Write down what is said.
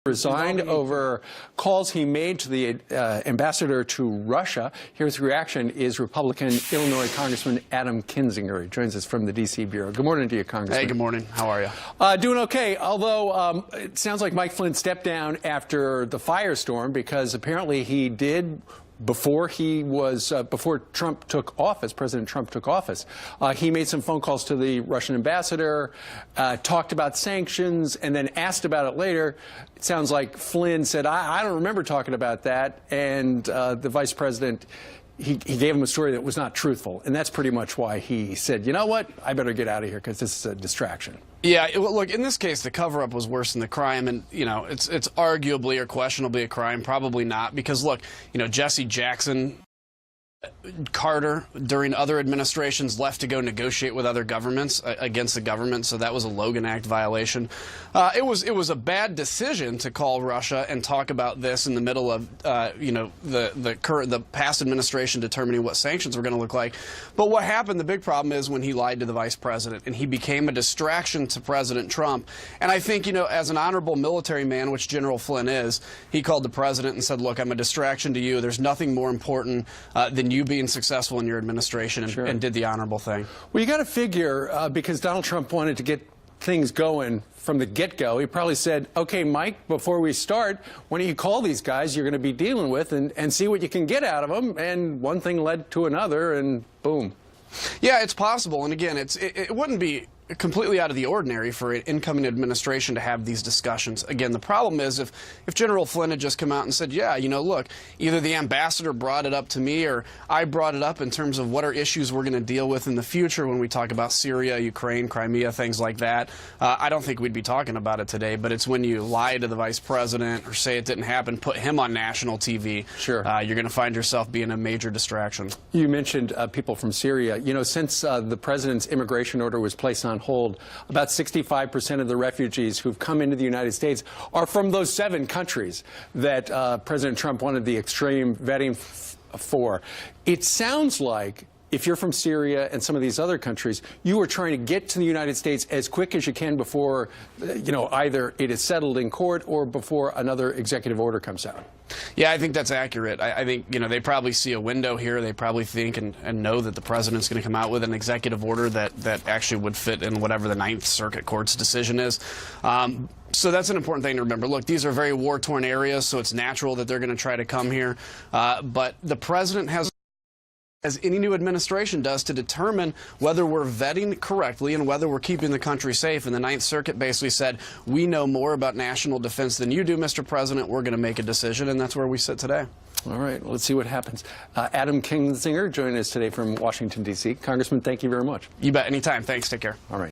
Resigned over calls he made to the ambassador to Russia. Here's reaction is Republican Illinois Congressman Adam Kinzinger. He joins us from the D.C. Bureau. Good morning to you, Congressman. Hey, good morning. How are you? Doing okay, although it sounds like Mike Flynn stepped down after the firestorm because apparently he did before Trump took office, President Trump took office, he made some phone calls to the Russian ambassador, talked about sanctions, and then asked about it later. It sounds like Flynn said, I don't remember talking about that, and the vice president, he gave him a story that was not truthful, and that's pretty much why he said, you know what, I better get out of here because this is a distraction. Yeah, look, in this case, the cover-up was worse than the crime, and, you know, it's arguably or questionably a crime, probably not, because, look, you know, Jesse Jackson, Carter, during other administrations, left to go negotiate with other governments against the government, so that was a Logan Act violation. It was a bad decision to call Russia and talk about this in the middle of you know, the past administration determining what sanctions were going to look like. But what happened, the big problem is when he lied to the vice president and he became a distraction to President Trump. And I think, you know, as an honorable military man, which General Flynn is, he called the president and said, look, I'm a distraction to you. There's nothing more important than you being successful in your administration, and, sure, and did the honorable thing. Well, you got to figure, because Donald Trump wanted to get things going from the get-go, he probably said, okay, Mike, before we start, why don't you call these guys you're going to be dealing with and see what you can get out of them? And one thing led to another, and boom. Yeah, it's possible. And again, it wouldn't be completely out of the ordinary for an incoming administration to have these discussions. Again, the problem is if General Flynn had just come out and said, yeah, you know, look, either the ambassador brought it up to me or I brought it up in terms of what are issues we're going to deal with in the future when we talk about Syria, Ukraine, Crimea, things like that, I don't think we'd be talking about it today. But it's when you lie to the vice president or say it didn't happen, put him on national TV, sure, you're going to find yourself being a major distraction. You mentioned people from Syria. You know, since the president's immigration order was placed on hold, about 65% of the refugees who've come into the United States are from those 7 countries that President Trump wanted the extreme vetting for. It sounds like if you're from Syria and some of these other countries, you are trying to get to the United States as quick as you can before, you know, either it is settled in court or before another executive order comes out. Yeah, I think that's accurate. I think, you know, they probably see a window here. They probably think and know that the president's going to come out with an executive order that actually would fit in whatever the Ninth Circuit Court's decision is. So that's an important thing to remember. Look, these are very war-torn areas, so it's natural that they're going to try to come here. But the president has, as any new administration does, to determine whether we're vetting correctly and whether we're keeping the country safe. And the Ninth Circuit basically said, we know more about national defense than you do, Mr. President. We're going to make a decision, and that's where we sit today. All right, let's see what happens. Adam Kinzinger joining us today from Washington, D.C. Congressman, thank you very much. You bet. Anytime. Thanks. Take care. All right.